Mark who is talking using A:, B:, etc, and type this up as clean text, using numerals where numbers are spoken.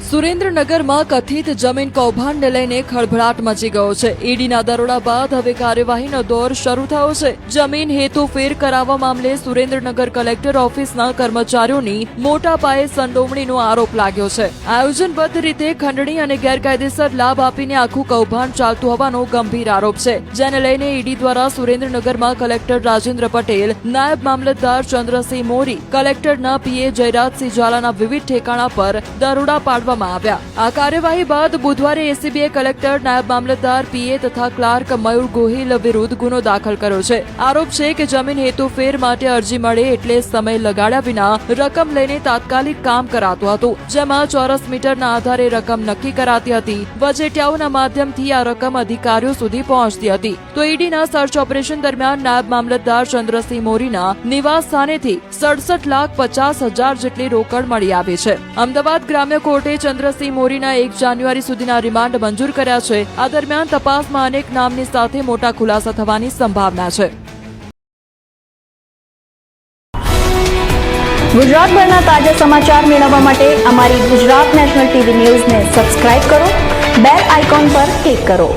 A: સુરેન્દ્રનગરમાં કથિત જમીન કૌભાંડને લઈને ખળભળાટ મચી ગયો છે। ઈડીના દરોડા બાદ હવે કાર્યવાહીનો દોર શરૂ થયો છે। જમીન હેતુફેર કરાવવા મામલે સુરેન્દ્રનગર કલેક્ટર ઓફિસના કર્મચારીઓની મોટા પાયે સંડોવણીનો આરોપ લાગ્યો છે। આયોજનબદ્ધ રીતે ખંડણી અને ગેરકાયદેસર લાભ આપીને આખું કૌભાંડ ચાલતું હોવાનો ગંભીર આરોપ છે, જેને લઈને ઈડી દ્વારા સુરેન્દ્રનગરમાં કલેક્ટર રાજેન્દ્ર પટેલ, નાયબ મામલતદાર ચંદ્રસિંહ મોરી, કલેક્ટરના પીએ જયરાજસિંહ ઝાલાના વિવિધ ઠેકાણા પર દરોડા પાડવા આ કાર્યવાહી બાદ બુધવારે એસીબીએ કલેક્ટર, નાયબ મામલતદાર, પીએ તથા ક્લાર્ક મયુર ગોહિલ વિરુદ્ધ ગુનો દાખલ કર્યો છે। આરોપ છે કે જમીન હેતુફેર માટે અરજી મળે એટલે સમય લગાડ્યા વિના રકમ લઈને તાત્કાલિક કામ કરાતું હતું, જેમાં ચોરસ મીટરના આધારે રકમ નક્કી કરાતી હતી। વચેટિયાઓના માધ્યમથી આ રકમ અધિકારીઓ સુધી પહોંચતી હતી। તો ઈડીના સર્ચ ઓપરેશન દરમિયાન નાયબ મામલતદાર ચંદ્રસિંહ મોરીના નિવાસ સ્થાનેથી 67,50,000 જેટલી રોકડ મળી આવી છે। અમદાવાદ ગ્રામ્ય કોર્ટે ચંદ્રસિંહ મોરીના 1 જાન્યુઆરી સુધીના રિમાન્ડ મંજૂર કર્યા છે। આ દરમિયાન તપાસમાં અનેક નામની સાથે મોટા ખુલાસા થવાની સંભાવના છે।
B: ગુજરાતભરના તાજા સમાચાર મેળવવા માટે અમારી ગુજરાત નેશનલ ટીવી ન્યૂઝને સબસ્ક્રાઇબ કરો, બેલ આઇકોન પર ક્લિક કરો।